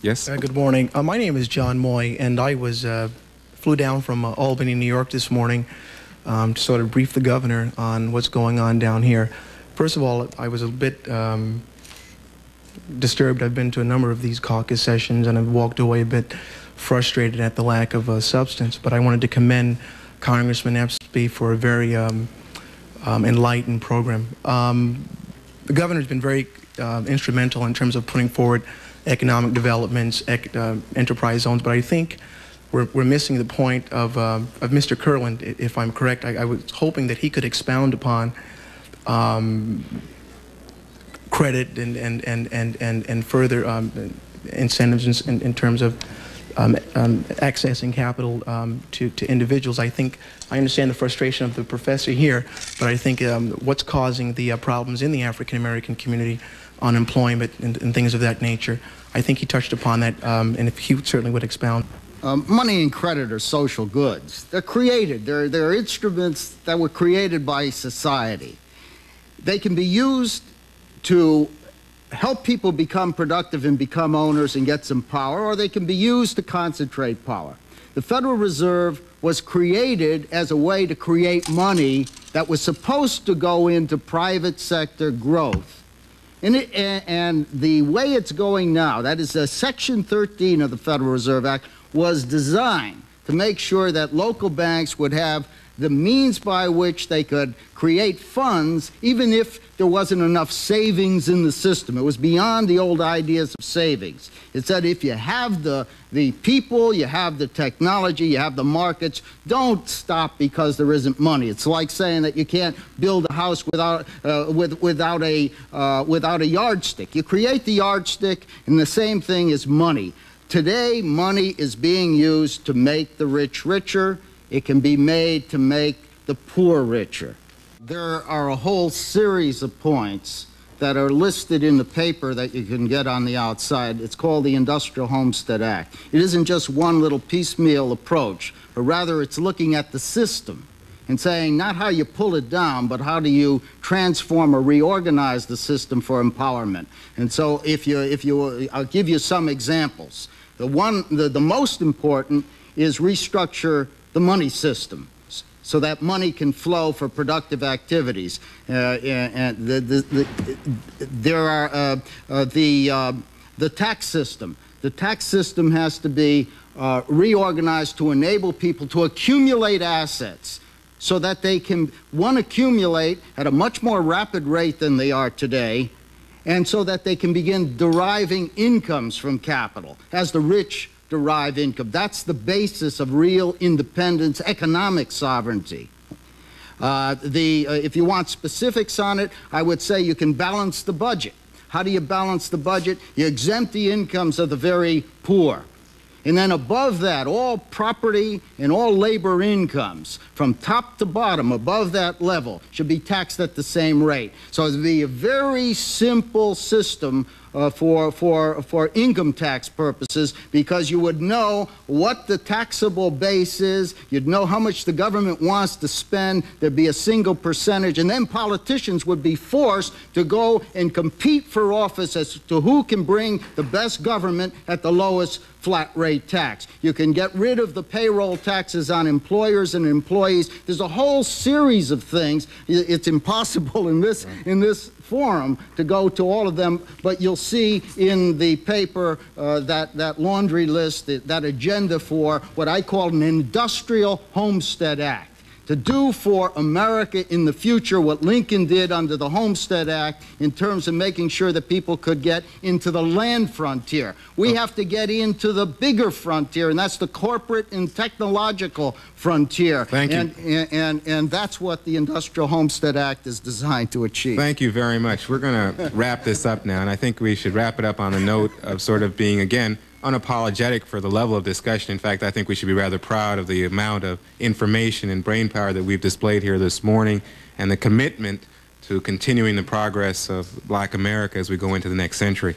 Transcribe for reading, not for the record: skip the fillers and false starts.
Yes? Good morning. My name is John Moy, and I flew down from Albany, New York this morning to sort of brief the governor on what's going on down here. First of all, I was a bit disturbed. I've been to a number of these caucus sessions, and I've walked away a bit frustrated at the lack of substance, but I wanted to commend Congressman Epstein for a very enlightened program. The governor's been very instrumental in terms of putting forward economic developments, enterprise zones, but I think we're missing the point of Mr. Kurland, if I'm correct. I was hoping that he could expound upon credit and further incentives in terms of accessing capital to individuals. I understand the frustration of the professor here, but I think what's causing the problems in the African American community, unemployment and things of that nature, I think he touched upon that, and if he certainly would expound. Money and credit are social goods. They're created. They're instruments that were created by society. They can be used to help people become productive and become owners and get some power, or they can be used to concentrate power. The Federal Reserve was created as a way to create money that was supposed to go into private sector growth. And the way it's going now, that is Section 13 of the Federal Reserve Act, was designed to make sure that local banks would have the means by which they could create funds even if there wasn't enough savings in the system. It was beyond the old ideas of savings. It said if you have the people, you have the technology, you have the markets, don't stop because there isn't money. It's like saying that you can't build a house without a yardstick. You create the yardstick, and the same thing is money. Today, money is being used to make the rich richer. It can be made to make the poor richer. There are a whole series of points that are listed in the paper that you can get on the outside. It's called the Industrial Homestead Act. It isn't just one little piecemeal approach, but rather it's looking at the system and saying not how you pull it down, but how do you transform or reorganize the system for empowerment. And so I'll give you some examples. The most important is restructure the money system so that money can flow for productive activities. The tax system. The tax system has to be reorganized to enable people to accumulate assets so that they can, one, accumulate at a much more rapid rate than they are today, and so that they can begin deriving incomes from capital as the rich derive income. That's the basis of real independence, economic sovereignty. If you want specifics on it, I would say you can balance the budget. How do you balance the budget? You exempt the incomes of the very poor. And then above that, all property and all labor incomes from top to bottom above that level should be taxed at the same rate. So it would be a very simple system for income tax purposes, because you would know what the taxable base is, you'd know how much the government wants to spend, there'd be a single percentage, and then politicians would be forced to go and compete for office as to who can bring the best government at the lowest flat rate tax. You can get rid of the payroll taxes on employers and employees. There's a whole series of things. It's impossible in this forum to go to all of them, but you'll see in the paper that laundry list, that agenda for what I call an Industrial Homestead Act. To do for America in the future what Lincoln did under the Homestead Act in terms of making sure that people could get into the land frontier. We have to get into the bigger frontier, and that's the corporate and technological frontier. Thank you. And that's what the Industrial Homestead Act is designed to achieve. Thank you very much. We're going to wrap this up now, and I think we should wrap it up on a note of sort of being, again, unapologetic for the level of discussion. In fact, I think we should be rather proud of the amount of information and brainpower that we've displayed here this morning, and the commitment to continuing the progress of Black America as we go into the next century.